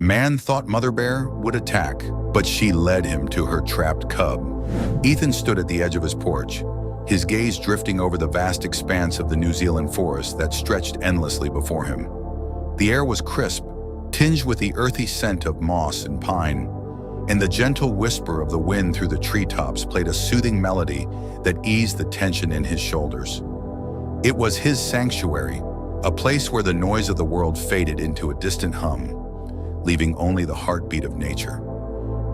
Man thought Mother Bear would attack, but she led him to her trapped cub. Ethan stood at the edge of his porch, his gaze drifting over the vast expanse of the New Zealand forest that stretched endlessly before him. The air was crisp, tinged with the earthy scent of moss and pine, and the gentle whisper of the wind through the treetops played a soothing melody that eased the tension in his shoulders. It was his sanctuary, a place where the noise of the world faded into a distant hum, leaving only the heartbeat of nature.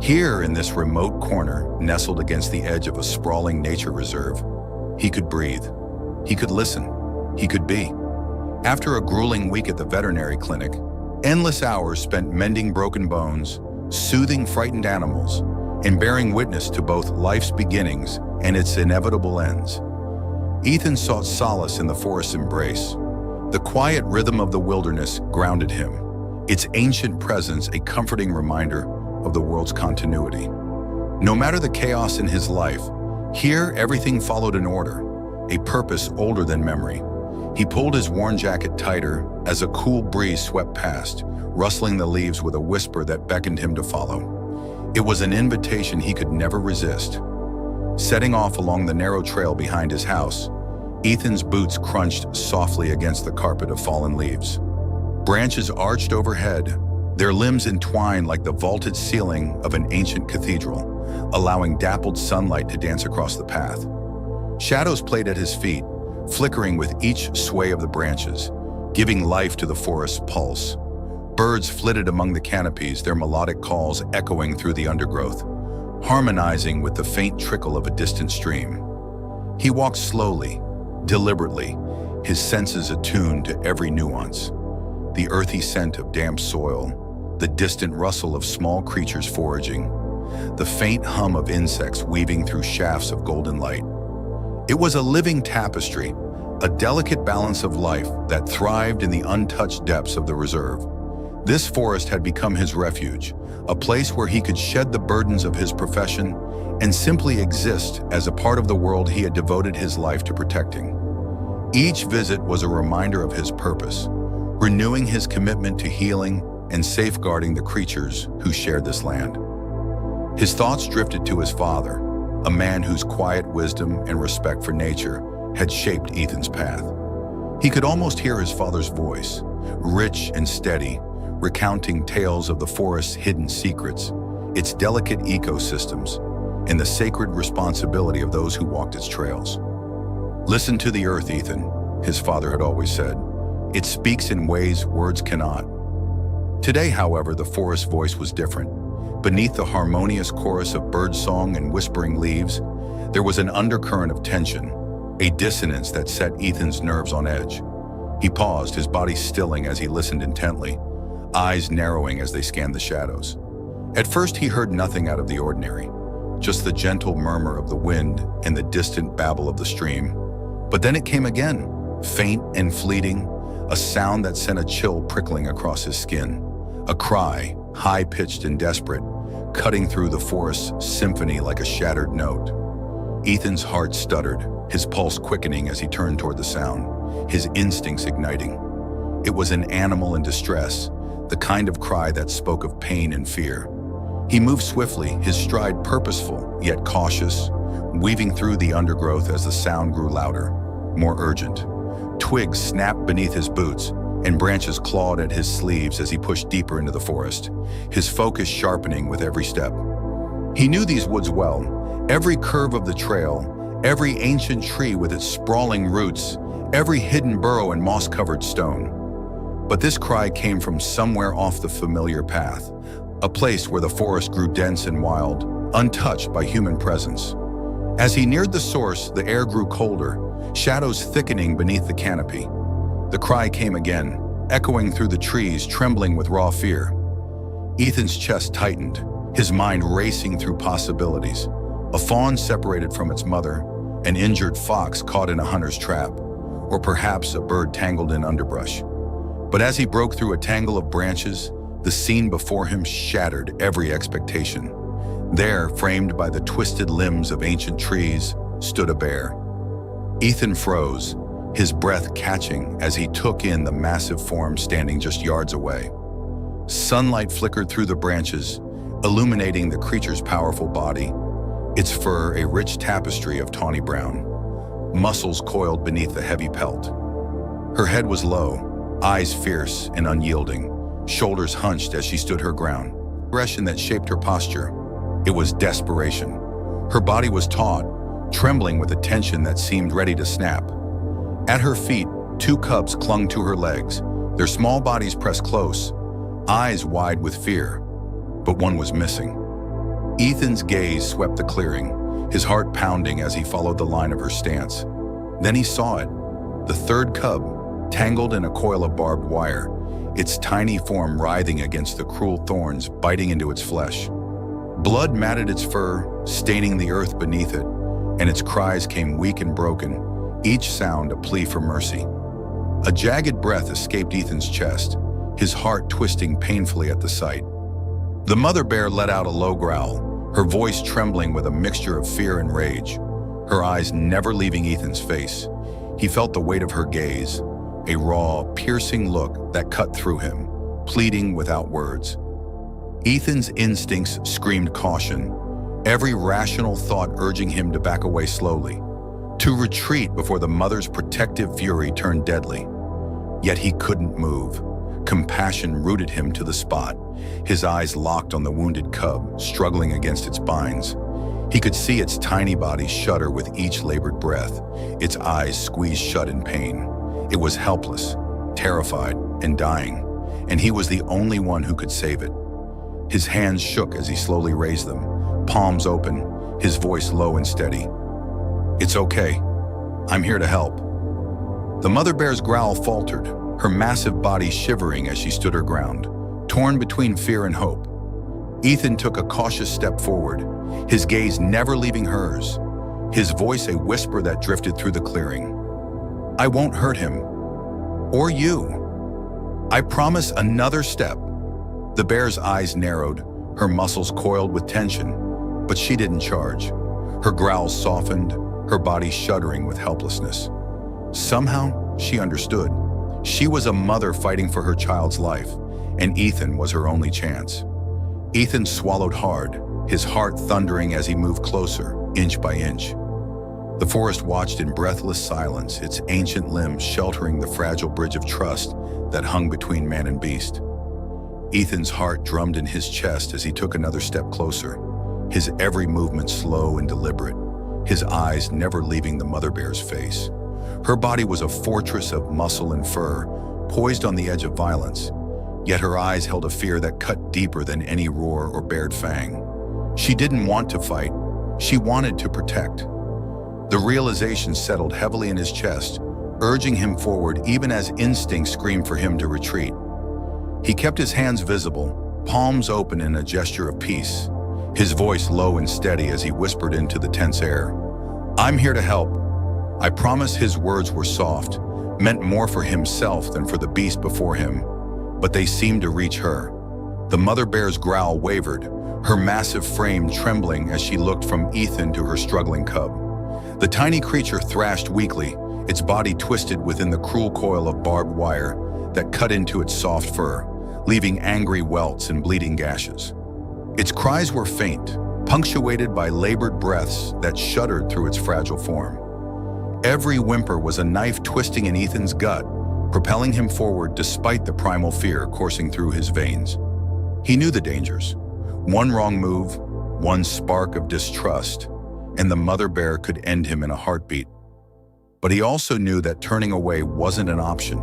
Here, in this remote corner, nestled against the edge of a sprawling nature reserve, he could breathe, he could listen, he could be. After a grueling week at the veterinary clinic, endless hours spent mending broken bones, soothing frightened animals, and bearing witness to both life's beginnings and its inevitable ends, Ethan sought solace in the forest's embrace. The quiet rhythm of the wilderness grounded him, its ancient presence a comforting reminder of the world's continuity. No matter the chaos in his life, here everything followed an order, a purpose older than memory. He pulled his worn jacket tighter as a cool breeze swept past, rustling the leaves with a whisper that beckoned him to follow. It was an invitation he could never resist. Setting off along the narrow trail behind his house, Ethan's boots crunched softly against the carpet of fallen leaves. Branches arched overhead, their limbs entwined like the vaulted ceiling of an ancient cathedral, allowing dappled sunlight to dance across the path. Shadows played at his feet, flickering with each sway of the branches, giving life to the forest's pulse. Birds flitted among the canopies, their melodic calls echoing through the undergrowth, harmonizing with the faint trickle of a distant stream. He walked slowly, deliberately, his senses attuned to every nuance. The earthy scent of damp soil, the distant rustle of small creatures foraging, the faint hum of insects weaving through shafts of golden light. It was a living tapestry, a delicate balance of life that thrived in the untouched depths of the reserve. This forest had become his refuge, a place where he could shed the burdens of his profession and simply exist as a part of the world he had devoted his life to protecting. Each visit was a reminder of his purpose, renewing his commitment to healing and safeguarding the creatures who shared this land. His thoughts drifted to his father, a man whose quiet wisdom and respect for nature had shaped Ethan's path. He could almost hear his father's voice, rich and steady, recounting tales of the forest's hidden secrets, its delicate ecosystems, and the sacred responsibility of those who walked its trails. "Listen to the earth, Ethan," his father had always said. "It speaks in ways words cannot." Today, however, the forest's voice was different. Beneath the harmonious chorus of birdsong and whispering leaves, there was an undercurrent of tension, a dissonance that set Ethan's nerves on edge. He paused, his body stilling as he listened intently, eyes narrowing as they scanned the shadows. At first, he heard nothing out of the ordinary, just the gentle murmur of the wind and the distant babble of the stream. But then it came again, faint and fleeting, a sound that sent a chill prickling across his skin. A cry, high-pitched and desperate, cutting through the forest's symphony like a shattered note. Ethan's heart stuttered, his pulse quickening as he turned toward the sound, his instincts igniting. It was an animal in distress, the kind of cry that spoke of pain and fear. He moved swiftly, his stride purposeful, yet cautious, weaving through the undergrowth as the sound grew louder, more urgent. Twigs snapped beneath his boots, and branches clawed at his sleeves as he pushed deeper into the forest, his focus sharpening with every step. He knew these woods well, every curve of the trail, every ancient tree with its sprawling roots, every hidden burrow and moss-covered stone. But this cry came from somewhere off the familiar path, a place where the forest grew dense and wild, untouched by human presence. As he neared the source, the air grew colder, shadows thickening beneath the canopy. The cry came again, echoing through the trees, trembling with raw fear. Ethan's chest tightened, his mind racing through possibilities. A fawn separated from its mother, an injured fox caught in a hunter's trap, or perhaps a bird tangled in underbrush. But as he broke through a tangle of branches, the scene before him shattered every expectation. There, framed by the twisted limbs of ancient trees, stood a bear. Ethan froze, his breath catching as he took in the massive form standing just yards away. Sunlight flickered through the branches, illuminating the creature's powerful body, its fur a rich tapestry of tawny brown. Muscles coiled beneath the heavy pelt. Her head was low, eyes fierce and unyielding, shoulders hunched as she stood her ground. Aggression that shaped her posture. It was desperation. Her body was taut, trembling with a tension that seemed ready to snap. At her feet, two cubs clung to her legs, their small bodies pressed close, eyes wide with fear. But one was missing. Ethan's gaze swept the clearing, his heart pounding as he followed the line of her stance. Then he saw it, the third cub, tangled in a coil of barbed wire, its tiny form writhing against the cruel thorns biting into its flesh. Blood matted its fur, staining the earth beneath it, and its cries came weak and broken, each sound a plea for mercy. A jagged breath escaped Ethan's chest, his heart twisting painfully at the sight. The mother bear let out a low growl, her voice trembling with a mixture of fear and rage, her eyes never leaving Ethan's face. He felt the weight of her gaze, a raw, piercing look that cut through him, pleading without words. Ethan's instincts screamed caution, every rational thought urging him to back away slowly, to retreat before the mother's protective fury turned deadly. Yet he couldn't move. Compassion rooted him to the spot, his eyes locked on the wounded cub, struggling against its binds. He could see its tiny body shudder with each labored breath, its eyes squeezed shut in pain. It was helpless, terrified, and dying, and he was the only one who could save it. His hands shook as he slowly raised them, palms open, his voice low and steady. "It's okay. I'm here to help." The mother bear's growl faltered, her massive body shivering as she stood her ground, torn between fear and hope. Ethan took a cautious step forward, his gaze never leaving hers, his voice a whisper that drifted through the clearing. "I won't hurt him. Or you. I promise another step." The bear's eyes narrowed, her muscles coiled with tension, but she didn't charge. Her growls softened, her body shuddering with helplessness. Somehow, she understood. She was a mother fighting for her child's life, and Ethan was her only chance. Ethan swallowed hard, his heart thundering as he moved closer, inch by inch. The forest watched in breathless silence, its ancient limbs sheltering the fragile bridge of trust that hung between man and beast. Ethan's heart drummed in his chest as he took another step closer, his every movement slow and deliberate, his eyes never leaving the mother bear's face. Her body was a fortress of muscle and fur, poised on the edge of violence, yet her eyes held a fear that cut deeper than any roar or bared fang. She didn't want to fight, she wanted to protect. The realization settled heavily in his chest, urging him forward even as instinct screamed for him to retreat. He kept his hands visible, palms open in a gesture of peace, his voice low and steady as he whispered into the tense air. "I'm here to help." I promise. His words were soft, meant more for himself than for the beast before him, but they seemed to reach her. The mother bear's growl wavered, her massive frame trembling as she looked from Ethan to her struggling cub. The tiny creature thrashed weakly, its body twisted within the cruel coil of barbed wire that cut into its soft fur, leaving angry welts and bleeding gashes. Its cries were faint, punctuated by labored breaths that shuddered through its fragile form. Every whimper was a knife twisting in Ethan's gut, propelling him forward despite the primal fear coursing through his veins. He knew the dangers. One wrong move, one spark of distrust, and the mother bear could end him in a heartbeat. But he also knew that turning away wasn't an option,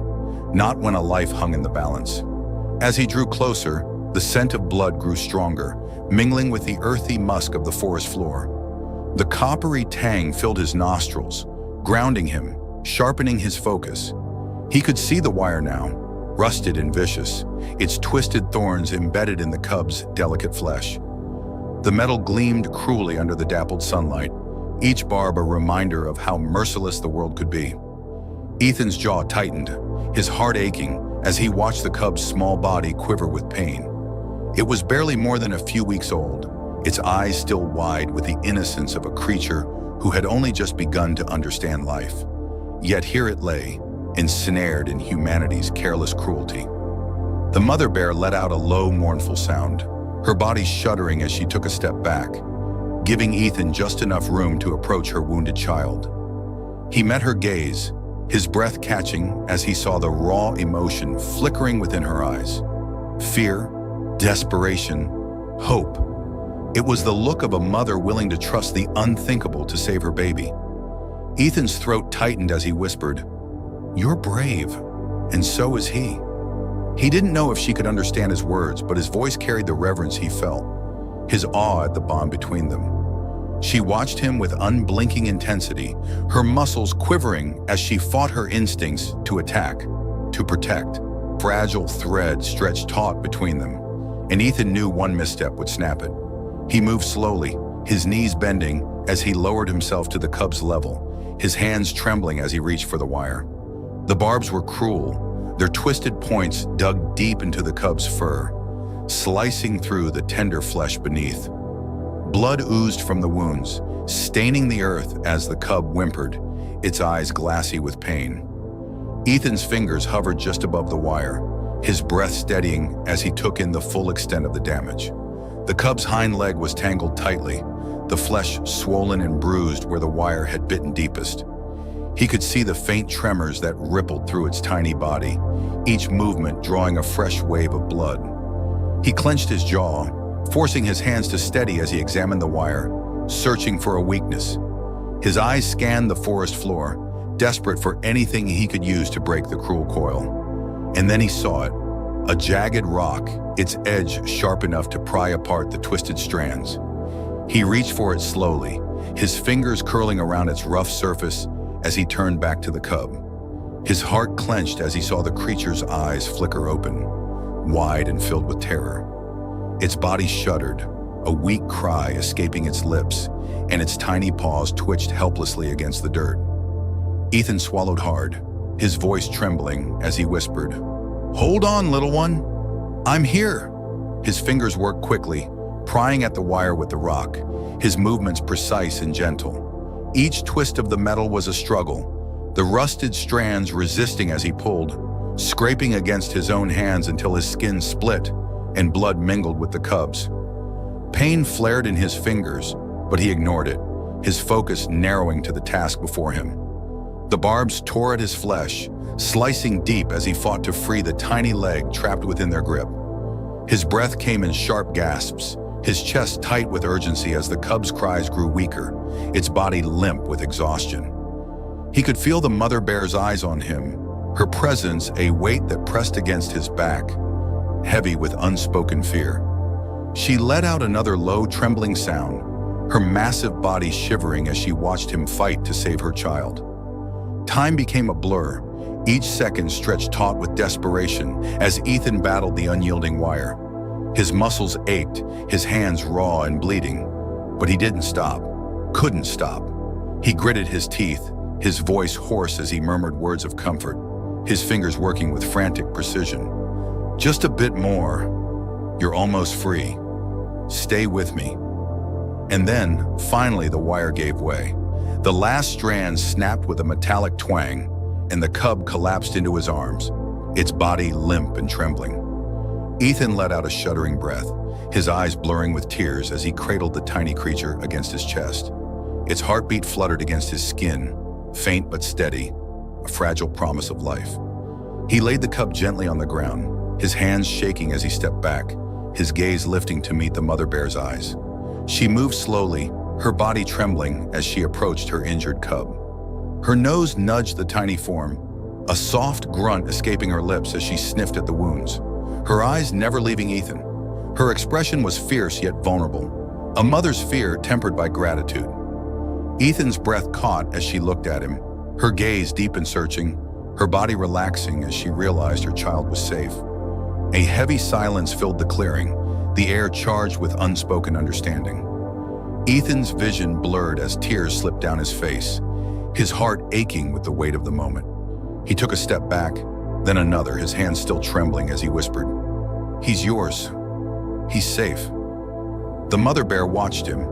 not when a life hung in the balance. As he drew closer, the scent of blood grew stronger, mingling with the earthy musk of the forest floor. The coppery tang filled his nostrils, grounding him, sharpening his focus. He could see the wire now, rusted and vicious, its twisted thorns embedded in the cub's delicate flesh. The metal gleamed cruelly under the dappled sunlight, each barb a reminder of how merciless the world could be. Ethan's jaw tightened, his heart aching as he watched the cub's small body quiver with pain. It was barely more than a few weeks old, its eyes still wide with the innocence of a creature who had only just begun to understand life. Yet here it lay, ensnared in humanity's careless cruelty. The mother bear let out a low, mournful sound, her body shuddering as she took a step back, giving Ethan just enough room to approach her wounded child. He met her gaze, his breath catching as he saw the raw emotion flickering within her eyes. Fear, desperation, hope. It was the look of a mother willing to trust the unthinkable to save her baby. Ethan's throat tightened as he whispered, "You're brave, and so is he." He didn't know if she could understand his words, but his voice carried the reverence he felt, his awe at the bond between them. She watched him with unblinking intensity, her muscles quivering as she fought her instincts to attack, to protect. Fragile thread stretched taut between them, and Ethan knew one misstep would snap it. He moved slowly, his knees bending as he lowered himself to the cub's level, his hands trembling as he reached for the wire. The barbs were cruel, their twisted points dug deep into the cub's fur, slicing through the tender flesh beneath. Blood oozed from the wounds, staining the earth as the cub whimpered, its eyes glassy with pain. Ethan's fingers hovered just above the wire, his breath steadying as he took in the full extent of the damage. The cub's hind leg was tangled tightly, the flesh swollen and bruised where the wire had bitten deepest. He could see the faint tremors that rippled through its tiny body, each movement drawing a fresh wave of blood. He clenched his jaw, forcing his hands to steady as he examined the wire, searching for a weakness. His eyes scanned the forest floor, desperate for anything he could use to break the cruel coil. And then he saw it, a jagged rock, its edge sharp enough to pry apart the twisted strands. He reached for it slowly, his fingers curling around its rough surface as he turned back to the cub. His heart clenched as he saw the creature's eyes flicker open, wide and filled with terror. Its body shuddered, a weak cry escaping its lips, and its tiny paws twitched helplessly against the dirt. Ethan swallowed hard, his voice trembling as he whispered, "Hold on, little one. I'm here." His fingers worked quickly, prying at the wire with the rock, his movements precise and gentle. Each twist of the metal was a struggle, the rusted strands resisting as he pulled, scraping against his own hands until his skin split and blood mingled with the cub's. Pain flared in his fingers, but he ignored it, his focus narrowing to the task before him. The barbs tore at his flesh, slicing deep as he fought to free the tiny leg trapped within their grip. His breath came in sharp gasps, his chest tight with urgency as the cub's cries grew weaker, its body limp with exhaustion. He could feel the mother bear's eyes on him, her presence a weight that pressed against his back, heavy with unspoken fear. She let out another low, trembling sound, her massive body shivering as she watched him fight to save her child. Time became a blur, each second stretched taut with desperation as Ethan battled the unyielding wire. His muscles ached, his hands raw and bleeding, but he didn't stop, couldn't stop. He gritted his teeth, his voice hoarse as he murmured words of comfort, his fingers working with frantic precision. "Just a bit more. You're almost free. Stay with me." And then, finally, the wire gave way. The last strand snapped with a metallic twang, and the cub collapsed into his arms, its body limp and trembling. Ethan let out a shuddering breath, his eyes blurring with tears as he cradled the tiny creature against his chest. Its heartbeat fluttered against his skin, faint but steady, a fragile promise of life. He laid the cub gently on the ground, his hands shaking as he stepped back, his gaze lifting to meet the mother bear's eyes. She moved slowly, her body trembling as she approached her injured cub. Her nose nudged the tiny form, a soft grunt escaping her lips as she sniffed at the wounds, her eyes never leaving Ethan. Her expression was fierce yet vulnerable, a mother's fear tempered by gratitude. Ethan's breath caught as she looked at him, her gaze deep and searching, her body relaxing as she realized her child was safe. A heavy silence filled the clearing, the air charged with unspoken understanding. Ethan's vision blurred as tears slipped down his face, his heart aching with the weight of the moment. He took a step back, then another, his hands still trembling as he whispered, "He's yours. He's safe." The mother bear watched him,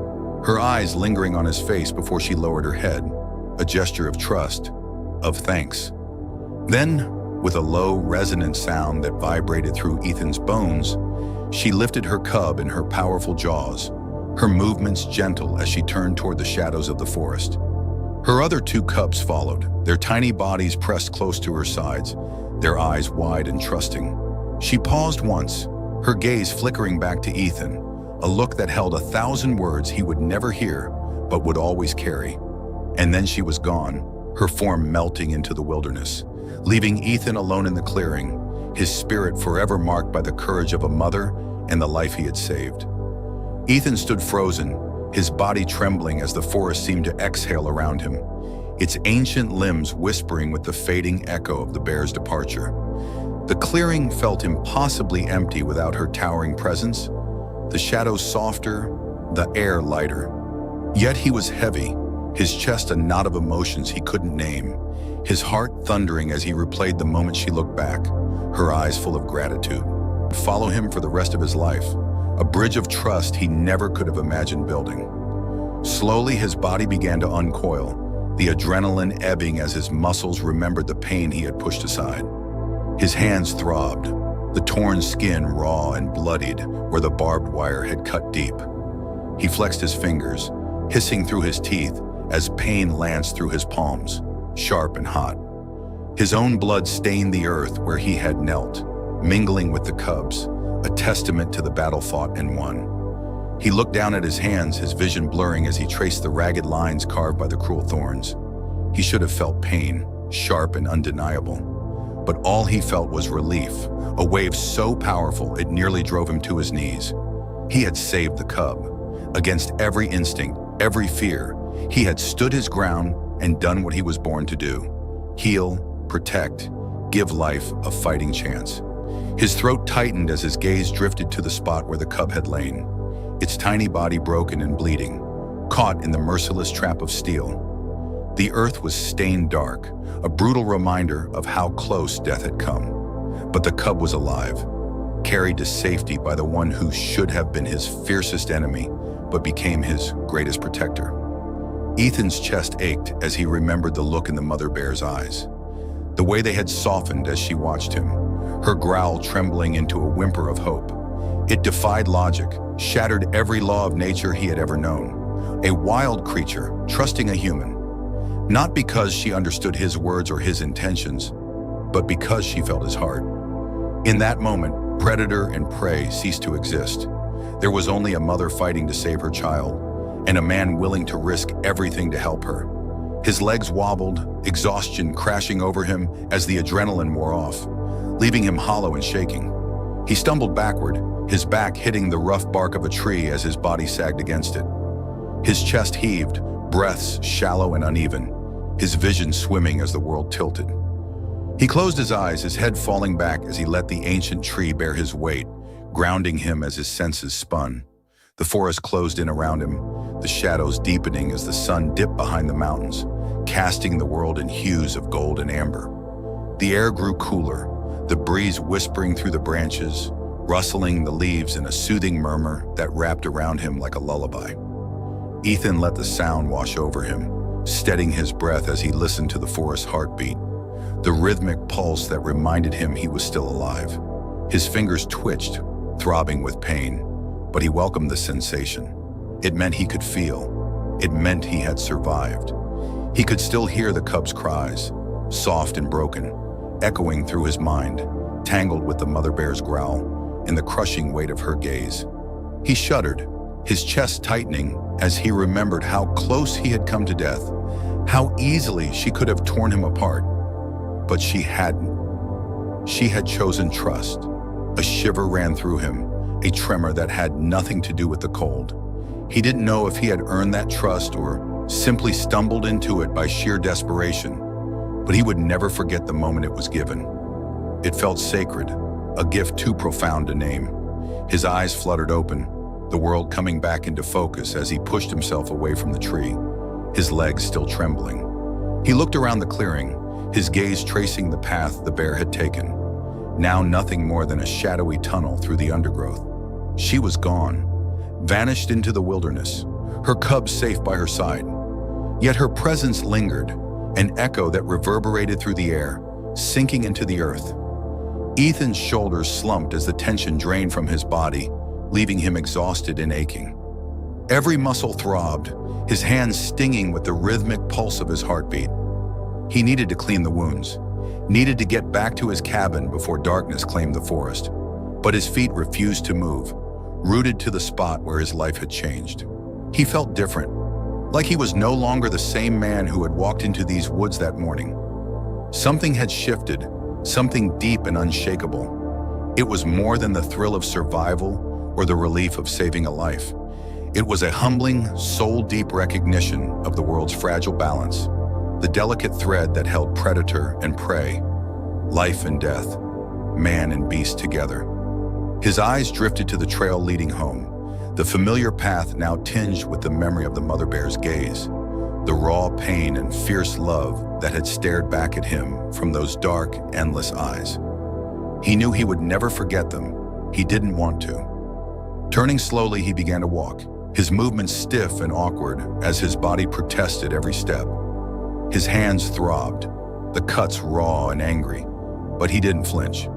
her eyes lingering on his face before she lowered her head, a gesture of trust, of thanks. Then, With a low, resonant sound that vibrated through Ethan's bones, she lifted her cub in her powerful jaws, her movements gentle as she turned toward the shadows of the forest. Her other two cubs followed, their tiny bodies pressed close to her sides, their eyes wide and trusting. She paused once, her gaze flickering back to Ethan, a look that held 1,000 words he would never hear but would always carry. And then she was gone, her form melting into the wilderness, leaving Ethan alone in the clearing, his spirit forever marked by the courage of a mother and the life he had saved. Ethan stood frozen, his body trembling as the forest seemed to exhale around him, its ancient limbs whispering with the fading echo of the bear's departure. The clearing felt impossibly empty without her towering presence, the shadows softer, the air lighter. Yet he was heavy, his chest a knot of emotions he couldn't name, his heart thundering as he replayed the moment she looked back, her eyes full of gratitude. Follow him for the rest of his life, a bridge of trust he never could have imagined building. Slowly, his body began to uncoil, the adrenaline ebbing as his muscles remembered the pain he had pushed aside. His hands throbbed, the torn skin raw and bloodied where the barbed wire had cut deep. He flexed his fingers, hissing through his teeth as pain lanced through his palms, sharp and hot. His own blood stained the earth where he had knelt, mingling with the cubs, a testament to the battle fought and won. He looked down at his hands, his vision blurring as he traced the ragged lines carved by the cruel thorns. He should have felt pain, sharp and undeniable. But all he felt was relief, a wave so powerful it nearly drove him to his knees. He had saved the cub. Against every instinct, every fear, he had stood his ground and done what he was born to do: heal, protect, give life a fighting chance. His throat tightened as his gaze drifted to the spot where the cub had lain, its tiny body broken and bleeding, caught in the merciless trap of steel. The earth was stained dark, a brutal reminder of how close death had come. But the cub was alive, carried to safety by the one who should have been his fiercest enemy, but became his greatest protector. Ethan's chest ached as he remembered the look in the mother bear's eyes, the way they had softened as she watched him, her growl trembling into a whimper of hope. It defied logic, shattered every law of nature he had ever known. A wild creature, trusting a human. Not because she understood his words or his intentions, but because she felt his heart. In that moment, predator and prey ceased to exist. There was only a mother fighting to save her child, and a man willing to risk everything to help her. His legs wobbled, exhaustion crashing over him as the adrenaline wore off, leaving him hollow and shaking. He stumbled backward, his back hitting the rough bark of a tree as his body sagged against it. His chest heaved, breaths shallow and uneven, his vision swimming as the world tilted. He closed his eyes, his head falling back as he let the ancient tree bear his weight, grounding him as his senses spun. The forest closed in around him, the shadows deepening as the sun dipped behind the mountains, casting the world in hues of gold and amber. The air grew cooler, the breeze whispering through the branches, rustling the leaves in a soothing murmur that wrapped around him like a lullaby. Ethan let the sound wash over him, steadying his breath as he listened to the forest's heartbeat, the rhythmic pulse that reminded him he was still alive. His fingers twitched, throbbing with pain, but he welcomed the sensation. It meant he could feel. It meant he had survived. He could still hear the cub's cries, soft and broken, echoing through his mind, tangled with the mother bear's growl and the crushing weight of her gaze. He shuddered, his chest tightening as he remembered how close he had come to death, how easily she could have torn him apart. But she hadn't. She had chosen trust. A shiver ran through him, a tremor that had nothing to do with the cold. He didn't know if he had earned that trust or simply stumbled into it by sheer desperation, but he would never forget the moment it was given. It felt sacred, a gift too profound to name. His eyes fluttered open, the world coming back into focus as he pushed himself away from the tree, his legs still trembling. He looked around the clearing, his gaze tracing the path the bear had taken, now nothing more than a shadowy tunnel through the undergrowth. She was gone, vanished into the wilderness, her cubs safe by her side. Yet her presence lingered, an echo that reverberated through the air, sinking into the earth. Ethan's shoulders slumped as the tension drained from his body, leaving him exhausted and aching. Every muscle throbbed, his hands stinging with the rhythmic pulse of his heartbeat. He needed to clean the wounds, needed to get back to his cabin before darkness claimed the forest. But his feet refused to move, rooted to the spot where his life had changed. He felt different, like he was no longer the same man who had walked into these woods that morning. Something had shifted, something deep and unshakable. It was more than the thrill of survival or the relief of saving a life. It was a humbling, soul-deep recognition of the world's fragile balance, the delicate thread that held predator and prey, life and death, man and beast together. His eyes drifted to the trail leading home, the familiar path now tinged with the memory of the mother bear's gaze, the raw pain and fierce love that had stared back at him from those dark, endless eyes. He knew he would never forget them. He didn't want to. Turning slowly, he began to walk, his movements stiff and awkward as his body protested every step. His hands throbbed, the cuts raw and angry, but he didn't flinch.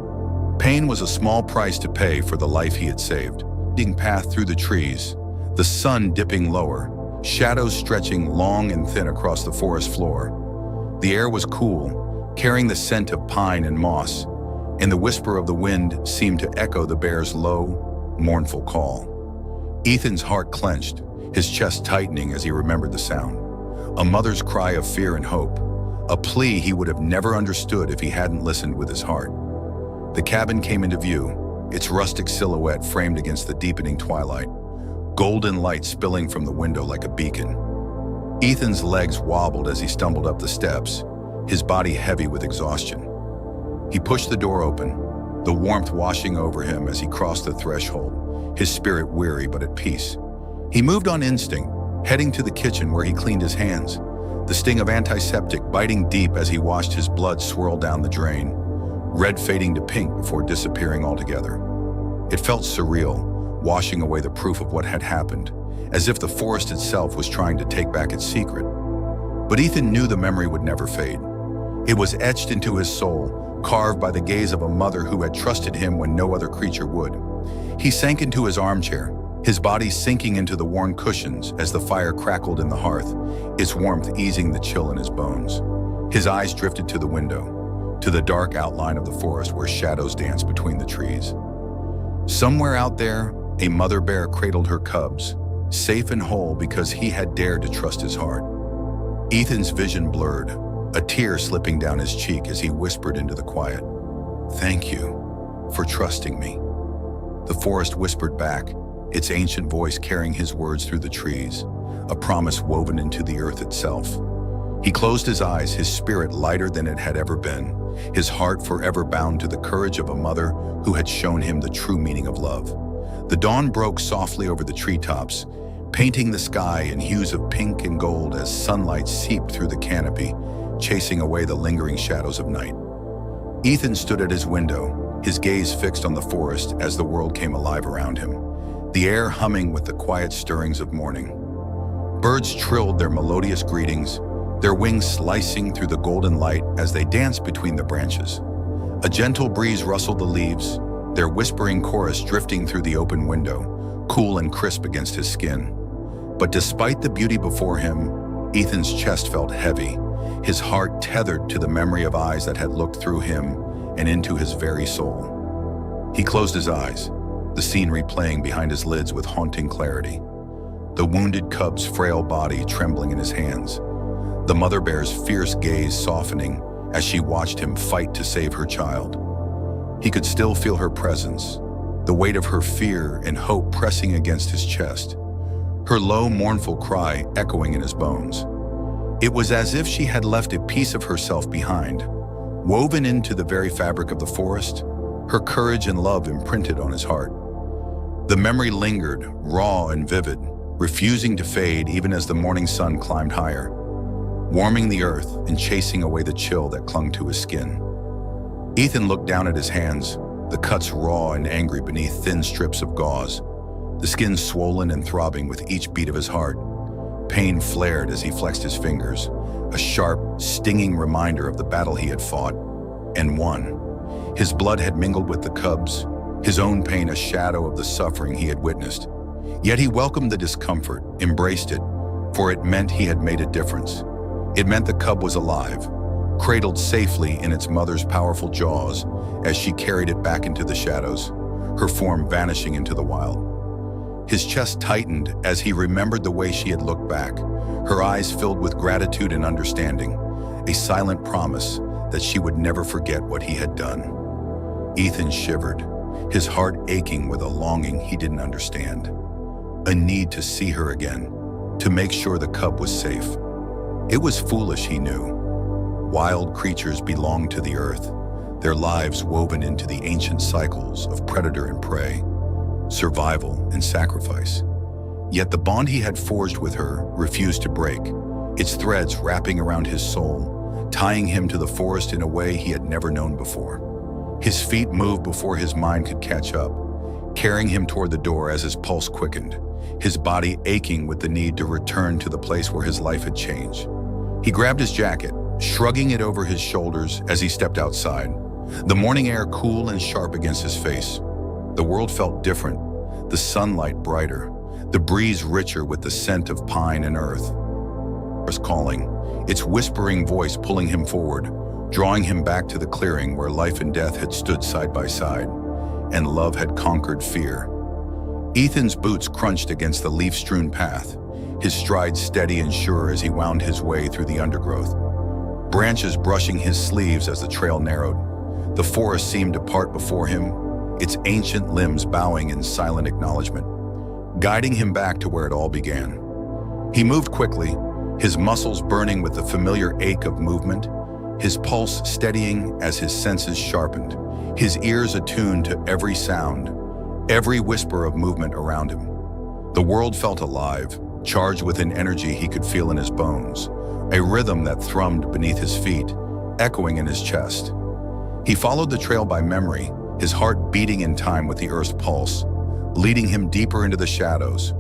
Pain was a small price to pay for the life he had saved. Leading path through the trees, the sun dipping lower, shadows stretching long and thin across the forest floor. The air was cool, carrying the scent of pine and moss, and the whisper of the wind seemed to echo the bear's low, mournful call. Ethan's heart clenched, his chest tightening as he remembered the sound. A mother's cry of fear and hope, a plea he would have never understood if he hadn't listened with his heart. The cabin came into view, its rustic silhouette framed against the deepening twilight, golden light spilling from the window like a beacon. Ethan's legs wobbled as he stumbled up the steps, his body heavy with exhaustion. He pushed the door open, the warmth washing over him as he crossed the threshold, his spirit weary but at peace. He moved on instinct, heading to the kitchen where he cleaned his hands, the sting of antiseptic biting deep as he watched his blood swirl down the drain, red fading to pink before disappearing altogether. It felt surreal, washing away the proof of what had happened, as if the forest itself was trying to take back its secret. But Ethan knew the memory would never fade. It was etched into his soul, carved by the gaze of a mother who had trusted him when no other creature would. He sank into his armchair, his body sinking into the worn cushions as the fire crackled in the hearth, its warmth easing the chill in his bones. His eyes drifted to the window, to the dark outline of the forest where shadows danced between the trees. Somewhere out there, a mother bear cradled her cubs, safe and whole because he had dared to trust his heart. Ethan's vision blurred, a tear slipping down his cheek as he whispered into the quiet, "Thank you for trusting me." The forest whispered back, its ancient voice carrying his words through the trees, a promise woven into the earth itself. He closed his eyes, his spirit lighter than it had ever been, his heart forever bound to the courage of a mother who had shown him the true meaning of love. The dawn broke softly over the treetops, painting the sky in hues of pink and gold as sunlight seeped through the canopy, chasing away the lingering shadows of night. Ethan stood at his window, his gaze fixed on the forest as the world came alive around him, the air humming with the quiet stirrings of morning. Birds trilled their melodious greetings, their wings slicing through the golden light as they danced between the branches. A gentle breeze rustled the leaves, their whispering chorus drifting through the open window, cool and crisp against his skin. But despite the beauty before him, Ethan's chest felt heavy, his heart tethered to the memory of eyes that had looked through him and into his very soul. He closed his eyes, the scene replaying behind his lids with haunting clarity. The wounded cub's frail body trembling in his hands, the mother bear's fierce gaze softening as she watched him fight to save her child. He could still feel her presence, the weight of her fear and hope pressing against his chest, her low, mournful cry echoing in his bones. It was as if she had left a piece of herself behind, woven into the very fabric of the forest, her courage and love imprinted on his heart. The memory lingered, raw and vivid, refusing to fade even as the morning sun climbed higher, warming the earth and chasing away the chill that clung to his skin. Ethan looked down at his hands, the cuts raw and angry beneath thin strips of gauze, the skin swollen and throbbing with each beat of his heart. Pain flared as he flexed his fingers, a sharp, stinging reminder of the battle he had fought, and won. His blood had mingled with the cub's, his own pain a shadow of the suffering he had witnessed. Yet he welcomed the discomfort, embraced it, for it meant he had made a difference. It meant the cub was alive, cradled safely in its mother's powerful jaws as she carried it back into the shadows, her form vanishing into the wild. His chest tightened as he remembered the way she had looked back, her eyes filled with gratitude and understanding, a silent promise that she would never forget what he had done. Ethan shivered, his heart aching with a longing he didn't understand, a need to see her again, to make sure the cub was safe. It was foolish, he knew. Wild creatures belonged to the earth, their lives woven into the ancient cycles of predator and prey, survival and sacrifice. Yet the bond he had forged with her refused to break, its threads wrapping around his soul, tying him to the forest in a way he had never known before. His feet moved before his mind could catch up, carrying him toward the door as his pulse quickened, his body aching with the need to return to the place where his life had changed. He grabbed his jacket, shrugging it over his shoulders as he stepped outside, the morning air cool and sharp against his face. The world felt different, the sunlight brighter, the breeze richer with the scent of pine and earth. Was calling, its whispering voice pulling him forward, drawing him back to the clearing where life and death had stood side by side, and love had conquered fear. Ethan's boots crunched against the leaf-strewn path, his stride steady and sure as he wound his way through the undergrowth. Branches brushing his sleeves as the trail narrowed, the forest seemed to part before him, its ancient limbs bowing in silent acknowledgement, guiding him back to where it all began. He moved quickly, his muscles burning with the familiar ache of movement, his pulse steadying as his senses sharpened, his ears attuned to every sound, every whisper of movement around him. The world felt alive, charged with an energy he could feel in his bones, a rhythm that thrummed beneath his feet, echoing in his chest. He followed the trail by memory, his heart beating in time with the earth's pulse, leading him deeper into the shadows,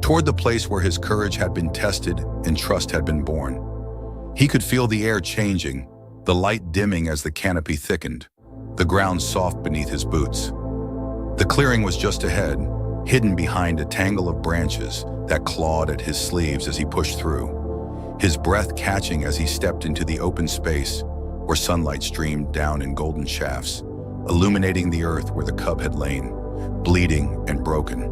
toward the place where his courage had been tested and trust had been born. He could feel the air changing, the light dimming as the canopy thickened, the ground soft beneath his boots. The clearing was just ahead, hidden behind a tangle of branches that clawed at his sleeves as he pushed through, his breath catching as he stepped into the open space where sunlight streamed down in golden shafts, illuminating the earth where the cub had lain, bleeding and broken.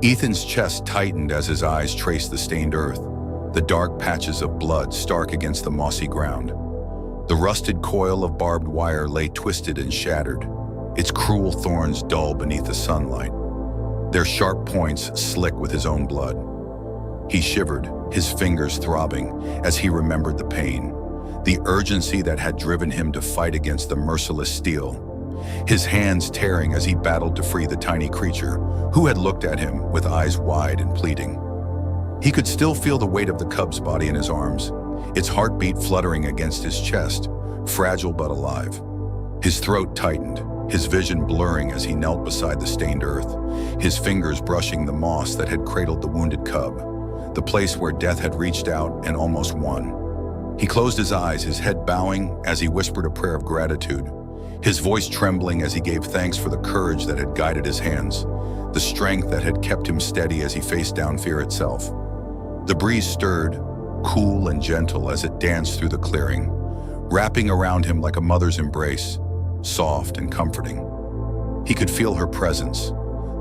Ethan's chest tightened as his eyes traced the stained earth, the dark patches of blood stark against the mossy ground. The rusted coil of barbed wire lay twisted and shattered, its cruel thorns dull beneath the sunlight, their sharp points slick with his own blood. He shivered, his fingers throbbing as he remembered the pain, the urgency that had driven him to fight against the merciless steel, his hands tearing as he battled to free the tiny creature who had looked at him with eyes wide and pleading. He could still feel the weight of the cub's body in his arms, its heartbeat fluttering against his chest, fragile but alive. His throat tightened, his vision blurring as he knelt beside the stained earth, his fingers brushing the moss that had cradled the wounded cub, the place where death had reached out and almost won. He closed his eyes, his head bowing as he whispered a prayer of gratitude, his voice trembling as he gave thanks for the courage that had guided his hands, the strength that had kept him steady as he faced down fear itself. The breeze stirred, cool and gentle as it danced through the clearing, wrapping around him like a mother's embrace, soft and comforting. He could feel her presence,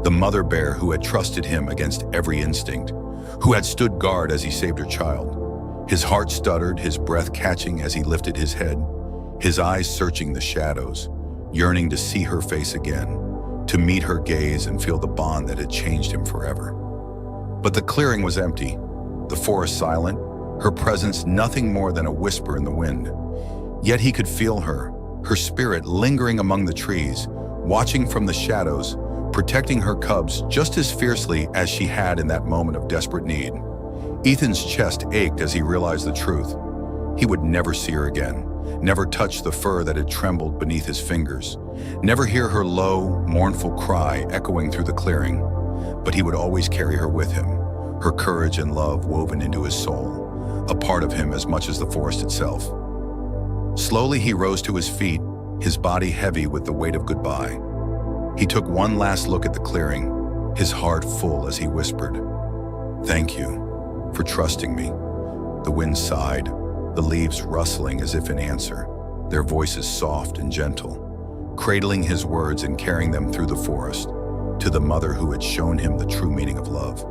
the mother bear who had trusted him against every instinct, who had stood guard as he saved her child. His heart stuttered, his breath catching as he lifted his head, his eyes searching the shadows, yearning to see her face again, to meet her gaze and feel the bond that had changed him forever. But the clearing was empty, the forest silent, her presence nothing more than a whisper in the wind. Yet he could feel her spirit lingering among the trees, watching from the shadows, protecting her cubs just as fiercely as she had in that moment of desperate need. Ethan's chest ached as he realized the truth. He would never see her again, never touch the fur that had trembled beneath his fingers, never hear her low, mournful cry echoing through the clearing. But he would always carry her with him, her courage and love woven into his soul, a part of him as much as the forest itself. Slowly he rose to his feet, his body heavy with the weight of goodbye. He took one last look at the clearing, his heart full as he whispered, "Thank you for trusting me." The wind sighed, the leaves rustling as if in answer, their voices soft and gentle, cradling his words and carrying them through the forest to the mother who had shown him the true meaning of love.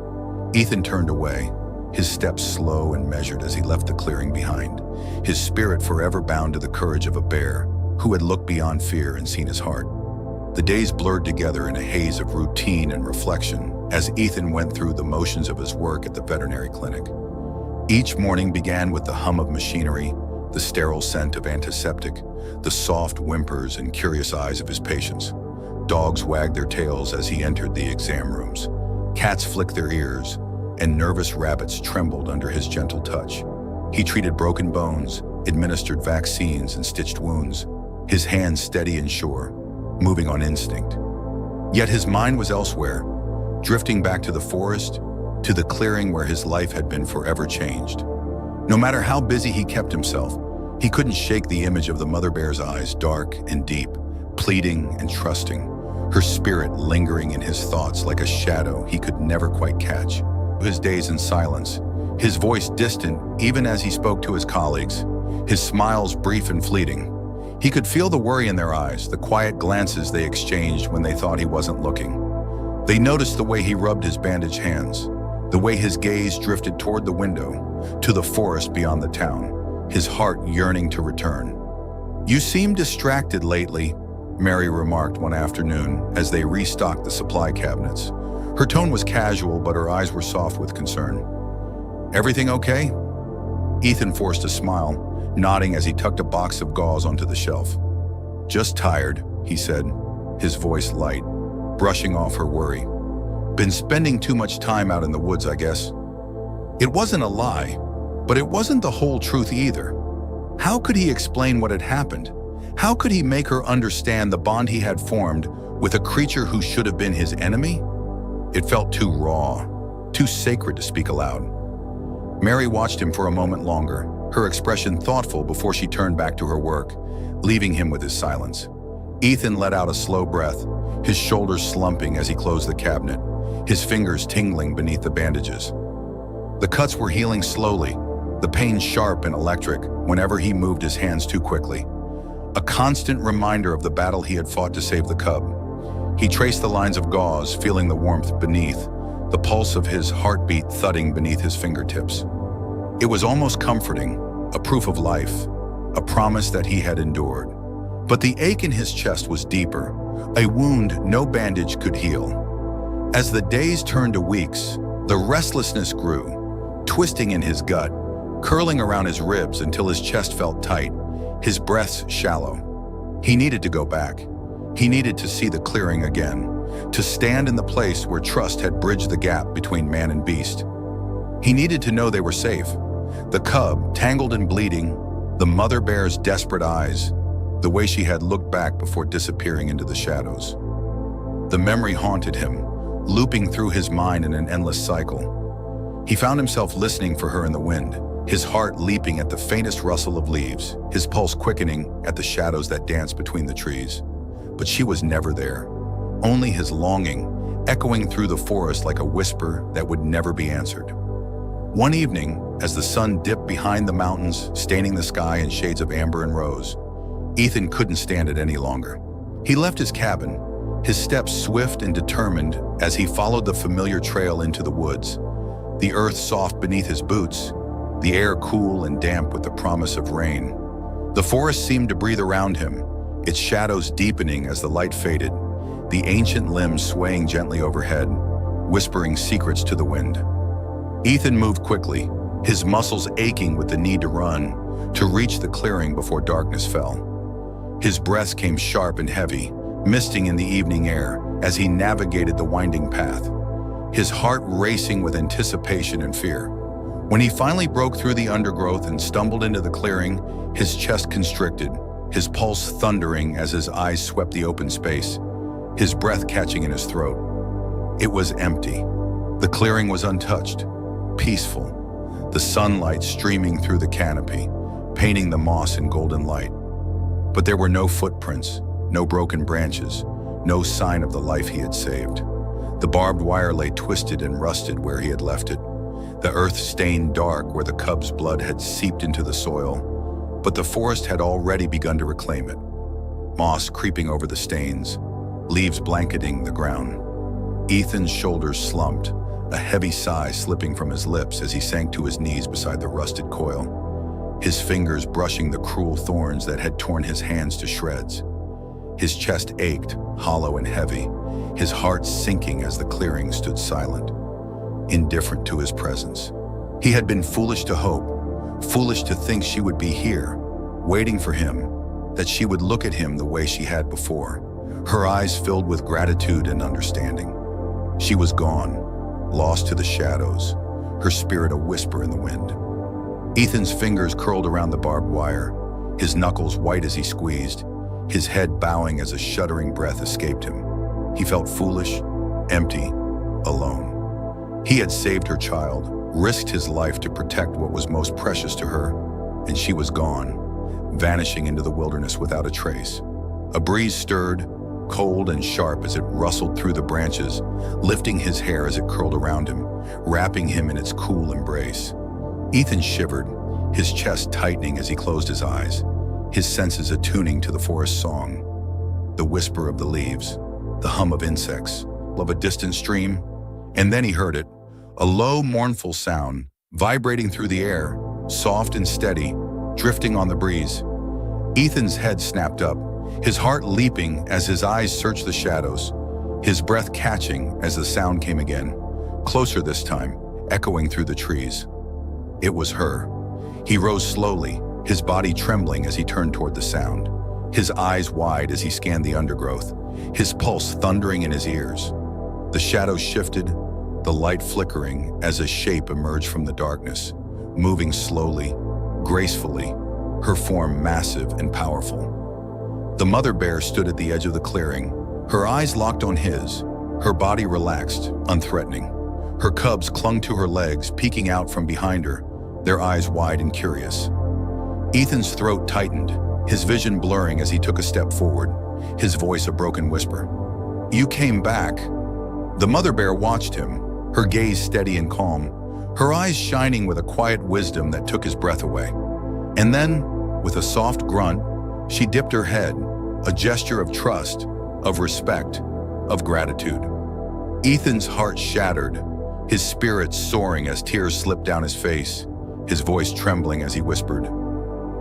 Ethan turned away, his steps slow and measured as he left the clearing behind, his spirit forever bound to the courage of a bear who had looked beyond fear and seen his heart. The days blurred together in a haze of routine and reflection as Ethan went through the motions of his work at the veterinary clinic. Each morning began with the hum of machinery, the sterile scent of antiseptic, the soft whimpers and curious eyes of his patients. Dogs wagged their tails as he entered the exam rooms. Cats flicked their ears, and nervous rabbits trembled under his gentle touch. He treated broken bones, administered vaccines, and stitched wounds, his hands steady and sure, moving on instinct. Yet his mind was elsewhere, drifting back to the forest, to the clearing where his life had been forever changed. No matter how busy he kept himself, he couldn't shake the image of the mother bear's eyes, dark and deep, pleading and trusting, her spirit lingering in his thoughts like a shadow he could never quite catch. His days in silence, his voice distant even as he spoke to his colleagues, his smiles brief and fleeting. He could feel the worry in their eyes, the quiet glances they exchanged when they thought he wasn't looking. They noticed the way he rubbed his bandaged hands, the way his gaze drifted toward the window, to the forest beyond the town, his heart yearning to return. "You seem distracted lately," Mary remarked one afternoon as they restocked the supply cabinets. Her tone was casual, but her eyes were soft with concern. "Everything okay?" Ethan forced a smile, nodding as he tucked a box of gauze onto the shelf. "Just tired," he said, his voice light, brushing off her worry. "Been spending too much time out in the woods, I guess." It wasn't a lie, but it wasn't the whole truth either. How could he explain what had happened? How could he make her understand the bond he had formed with a creature who should have been his enemy? It felt too raw, too sacred to speak aloud. Mary watched him for a moment longer, her expression thoughtful before she turned back to her work, leaving him with his silence. Ethan let out a slow breath, his shoulders slumping as he closed the cabinet, his fingers tingling beneath the bandages. The cuts were healing slowly, the pain sharp and electric whenever he moved his hands too quickly. A constant reminder of the battle he had fought to save the cub. He traced the lines of gauze, feeling the warmth beneath, the pulse of his heartbeat thudding beneath his fingertips. It was almost comforting, a proof of life, a promise that he had endured. But the ache in his chest was deeper, a wound no bandage could heal. As the days turned to weeks, the restlessness grew, twisting in his gut, curling around his ribs until his chest felt tight, his breaths shallow. He needed to go back. He needed to see the clearing again, to stand in the place where trust had bridged the gap between man and beast. He needed to know they were safe. The cub, tangled and bleeding, the mother bear's desperate eyes, the way she had looked back before disappearing into the shadows. The memory haunted him, looping through his mind in an endless cycle. He found himself listening for her in the wind, his heart leaping at the faintest rustle of leaves, his pulse quickening at the shadows that danced between the trees. But she was never there, only his longing, echoing through the forest like a whisper that would never be answered. One evening, as the sun dipped behind the mountains, staining the sky in shades of amber and rose, Ethan couldn't stand it any longer. He left his cabin, his steps swift and determined as he followed the familiar trail into the woods, the earth soft beneath his boots, the air cool and damp with the promise of rain. The forest seemed to breathe around him, its shadows deepening as the light faded, the ancient limbs swaying gently overhead, whispering secrets to the wind. Ethan moved quickly, his muscles aching with the need to run, to reach the clearing before darkness fell. His breath came sharp and heavy, misting in the evening air as he navigated the winding path, his heart racing with anticipation and fear. When he finally broke through the undergrowth and stumbled into the clearing, his chest constricted, his pulse thundering as his eyes swept the open space, his breath catching in his throat. It was empty. The clearing was untouched, peaceful, the sunlight streaming through the canopy, painting the moss in golden light. But there were no footprints. footprints, no broken branches, no sign of the life he had saved. The barbed wire lay twisted and rusted where he had left it. The earth stained dark where the cub's blood had seeped into the soil, but the forest had already begun to reclaim it. Moss creeping over the stains, leaves blanketing the ground. Ethan's shoulders slumped, a heavy sigh slipping from his lips as he sank to his knees beside the rusted coil, his fingers brushing the cruel thorns that had torn his hands to shreds. His chest ached, hollow and heavy, his heart sinking as the clearing stood silent, indifferent to his presence. He had been foolish to hope, foolish to think she would be here, waiting for him, that she would look at him the way she had before, her eyes filled with gratitude and understanding. She was gone, lost to the shadows, her spirit a whisper in the wind. Ethan's fingers curled around the barbed wire, his knuckles white as he squeezed, his head bowing as a shuddering breath escaped him. He felt foolish, empty, alone. He had saved her child, risked his life to protect what was most precious to her, and she was gone, vanishing into the wilderness without a trace. A breeze stirred, cold and sharp as it rustled through the branches, lifting his hair as it curled around him, wrapping him in its cool embrace. Ethan shivered, his chest tightening as he closed his eyes, his senses attuning to the forest song, the whisper of the leaves, the hum of insects, of a distant stream. And then he heard it, a low, mournful sound, vibrating through the air, soft and steady, drifting on the breeze. Ethan's head snapped up, his heart leaping as his eyes searched the shadows, his breath catching as the sound came again, closer this time, echoing through the trees. It was her. He rose slowly, his body trembling as he turned toward the sound, his eyes wide as he scanned the undergrowth, his pulse thundering in his ears. The shadows shifted, the light flickering as a shape emerged from the darkness, moving slowly, gracefully, her form massive and powerful. The mother bear stood at the edge of the clearing, her eyes locked on his, her body relaxed, unthreatening. Her cubs clung to her legs, peeking out from behind her, their eyes wide and curious. Ethan's throat tightened, his vision blurring as he took a step forward, his voice a broken whisper. "You came back." The mother bear watched him, her gaze steady and calm, her eyes shining with a quiet wisdom that took his breath away. And then, with a soft grunt, she dipped her head, a gesture of trust, of respect, of gratitude. Ethan's heart shattered, his spirits soaring as tears slipped down his face, his voice trembling as he whispered,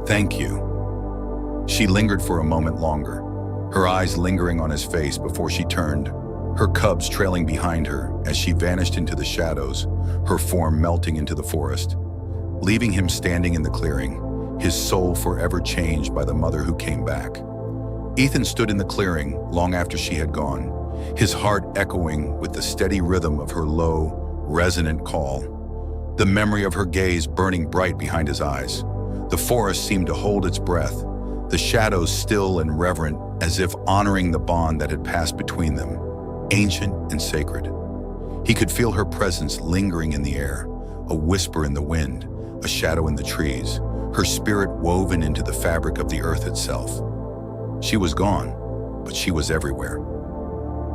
"Thank you." She lingered for a moment longer, her eyes lingering on his face before she turned, her cubs trailing behind her as she vanished into the shadows, her form melting into the forest, leaving him standing in the clearing, his soul forever changed by the mother who came back. Ethan stood in the clearing long after she had gone, his heart echoing with the steady rhythm of her low, resonant call, the memory of her gaze burning bright behind his eyes. The forest seemed to hold its breath, the shadows still and reverent as if honoring the bond that had passed between them, ancient and sacred. He could feel her presence lingering in the air, a whisper in the wind, a shadow in the trees, her spirit woven into the fabric of the earth itself. She was gone, but she was everywhere.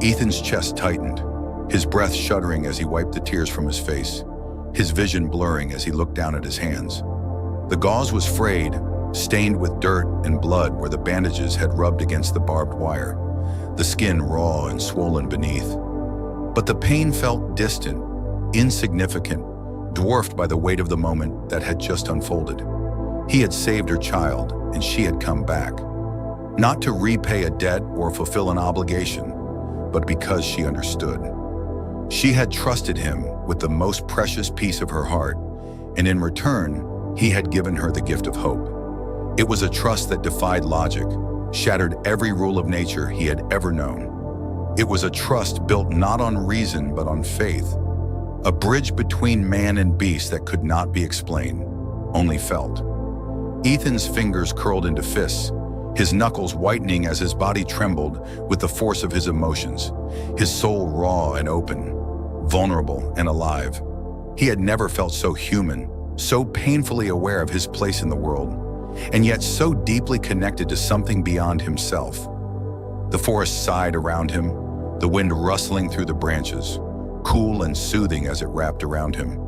Ethan's chest tightened, his breath shuddering as he wiped the tears from his face, his vision blurring as he looked down at his hands. The gauze was frayed, stained with dirt and blood where the bandages had rubbed against the barbed wire, the skin raw and swollen beneath. But the pain felt distant, insignificant, dwarfed by the weight of the moment that had just unfolded. He had saved her child, and she had come back. Not to repay a debt or fulfill an obligation, but because she understood. She had trusted him with the most precious piece of her heart, and in return, he had given her the gift of hope. It was a trust that defied logic, shattered every rule of nature he had ever known. It was a trust built not on reason but on faith, a bridge between man and beast that could not be explained, only felt. Ethan's fingers curled into fists, his knuckles whitening as his body trembled with the force of his emotions, his soul raw and open, vulnerable and alive. He had never felt so human, so painfully aware of his place in the world. and yet so deeply connected to something beyond himself. The forest sighed around him, the wind rustling through the branches, cool and soothing as it wrapped around him,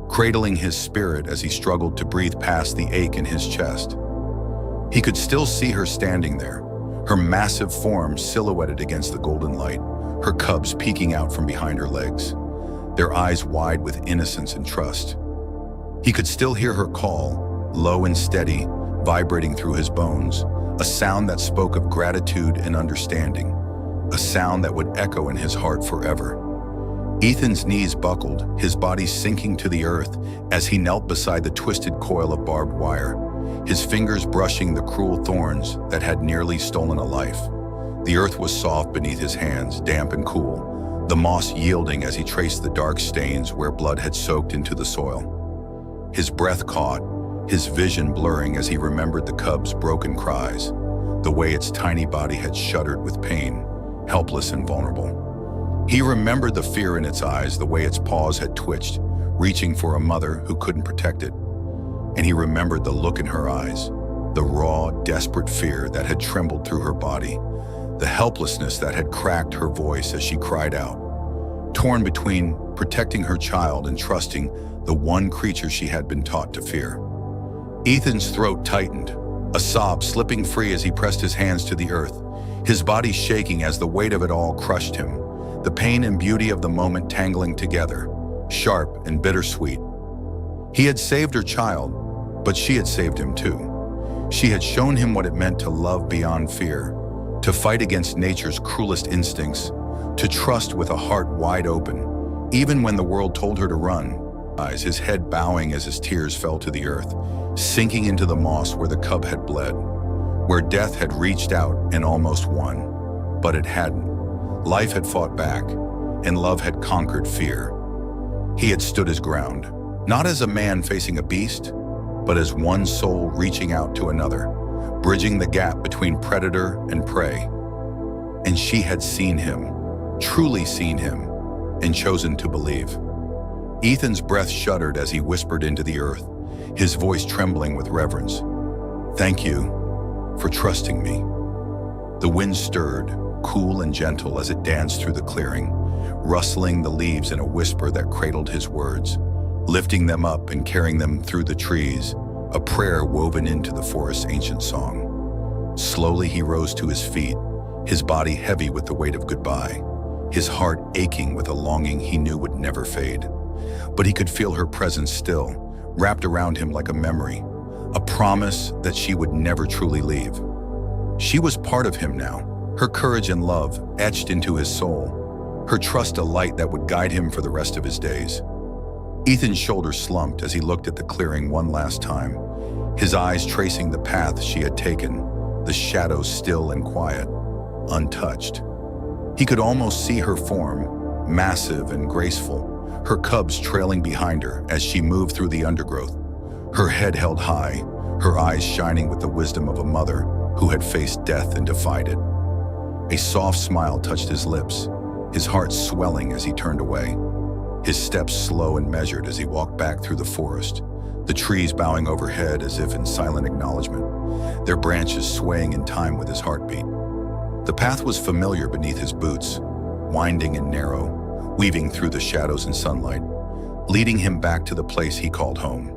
cradling his spirit as he struggled to breathe past the ache in his chest. He could still see her standing there, her massive form silhouetted against the golden light, her cubs peeking out from behind her legs, their eyes wide with innocence and trust. He could still hear her call, low and steady, vibrating through his bones, a sound that spoke of gratitude and understanding, a sound that would echo in his heart forever. Ethan's knees buckled, his body sinking to the earth as he knelt beside the twisted coil of barbed wire, his fingers brushing the cruel thorns that had nearly stolen a life. The earth was soft beneath his hands, damp and cool, the moss yielding as he traced the dark stains where blood had soaked into the soil. His breath caught, his vision blurring as he remembered the cub's broken cries, the way its tiny body had shuddered with pain, helpless and vulnerable. He remembered the fear in its eyes, the way its paws had twitched, reaching for a mother who couldn't protect it. And he remembered the look in her eyes, the raw, desperate fear that had trembled through her body, the helplessness that had cracked her voice as she cried out, torn between protecting her child and trusting the one creature she had been taught to fear. Ethan's throat tightened, a sob slipping free as he pressed his hands to the earth, his body shaking as the weight of it all crushed him, the pain and beauty of the moment tangling together, sharp and bittersweet. He had saved her child, but she had saved him too. She had shown him what it meant to love beyond fear, to fight against nature's cruelest instincts, to trust with a heart wide open, even when the world told her to run. His head bowing as his tears fell to the earth, sinking into the moss where the cub had bled, where death had reached out and almost won. But it hadn't. Life had fought back, and love had conquered fear. He had stood his ground, not as a man facing a beast, but as one soul reaching out to another, bridging the gap between predator and prey. And she had seen him, truly seen him, and chosen to believe. Ethan's breath shuddered as he whispered into the earth, his voice trembling with reverence. "Thank you for trusting me." The wind stirred, cool and gentle as it danced through the clearing, rustling the leaves in a whisper that cradled his words, lifting them up and carrying them through the trees, a prayer woven into the forest's ancient song. Slowly he rose to his feet, his body heavy with the weight of goodbye, his heart aching with a longing he knew would never fade. But he could feel her presence still, wrapped around him like a memory, a promise that she would never truly leave. She was part of him now, her courage and love etched into his soul, her trust a light that would guide him for the rest of his days. Ethan's shoulders slumped as he looked at the clearing one last time, his eyes tracing the path she had taken, the shadows still and quiet, untouched. He could almost see her form, massive and graceful, her cubs trailing behind her as she moved through the undergrowth, her head held high, her eyes shining with the wisdom of a mother who had faced death and defied it. A soft smile touched his lips, his heart swelling as he turned away, his steps slow and measured as he walked back through the forest, the trees bowing overhead as if in silent acknowledgement, their branches swaying in time with his heartbeat. The path was familiar beneath his boots, winding and narrow, weaving through the shadows and sunlight, leading him back to the place he called home.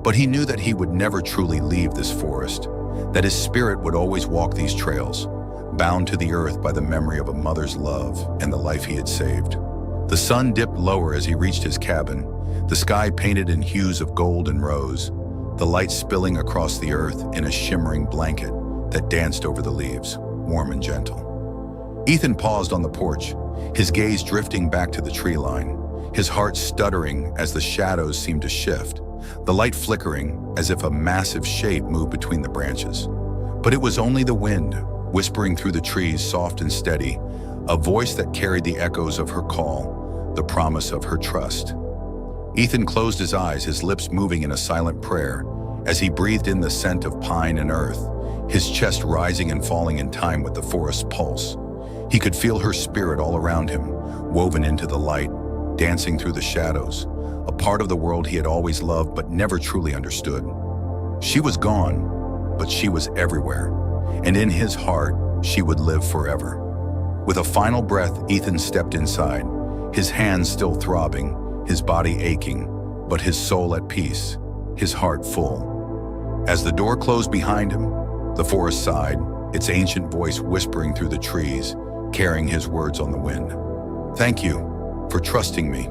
But he knew that he would never truly leave this forest, that his spirit would always walk these trails, bound to the earth by the memory of a mother's love and the life he had saved. The sun dipped lower as he reached his cabin, the sky painted in hues of gold and rose, the light spilling across the earth in a shimmering blanket that danced over the leaves, warm and gentle. Ethan paused on the porch, his gaze drifting back to the tree line, his heart stuttering as the shadows seemed to shift, the light flickering as if a massive shape moved between the branches. But it was only the wind, whispering through the trees soft and steady, a voice that carried the echoes of her call, the promise of her trust. Ethan closed his eyes, his lips moving in a silent prayer, as he breathed in the scent of pine and earth, his chest rising and falling in time with the forest's pulse. He could feel her spirit all around him, woven into the light, dancing through the shadows, a part of the world he had always loved but never truly understood. She was gone, but she was everywhere. And in his heart, she would live forever. With a final breath, Ethan stepped inside, his hands still throbbing, his body aching, but his soul at peace, his heart full. As the door closed behind him, the forest sighed, its ancient voice whispering through the trees, carrying his words on the wind. "Thank you for trusting me."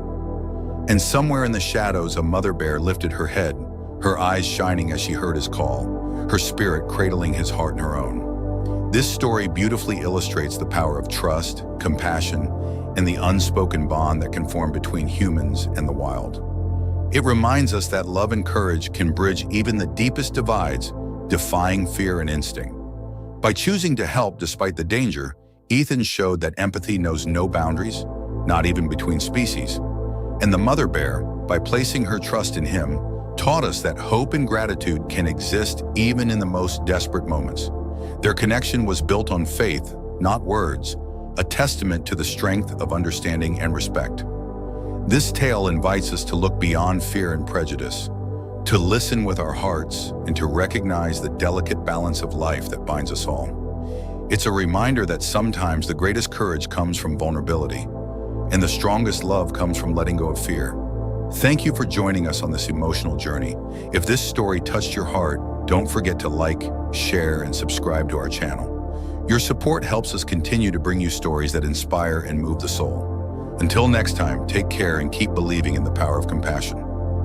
And somewhere in the shadows, a mother bear lifted her head, her eyes shining as she heard his call, her spirit cradling his heart in her own. This story beautifully illustrates the power of trust, compassion, and the unspoken bond that can form between humans and the wild. It reminds us that love and courage can bridge even the deepest divides, defying fear and instinct. By choosing to help despite the danger, Ethan showed that empathy knows no boundaries, not even between species. And the mother bear, by placing her trust in him, taught us that hope and gratitude can exist even in the most desperate moments. Their connection was built on faith, not words, a testament to the strength of understanding and respect. This tale invites us to look beyond fear and prejudice, to listen with our hearts, and to recognize the delicate balance of life that binds us all. It's a reminder that sometimes the greatest courage comes from vulnerability, and the strongest love comes from letting go of fear. Thank you for joining us on this emotional journey. If this story touched your heart, don't forget to like, share, and subscribe to our channel. Your support helps us continue to bring you stories that inspire and move the soul. Until next time, take care and keep believing in the power of compassion.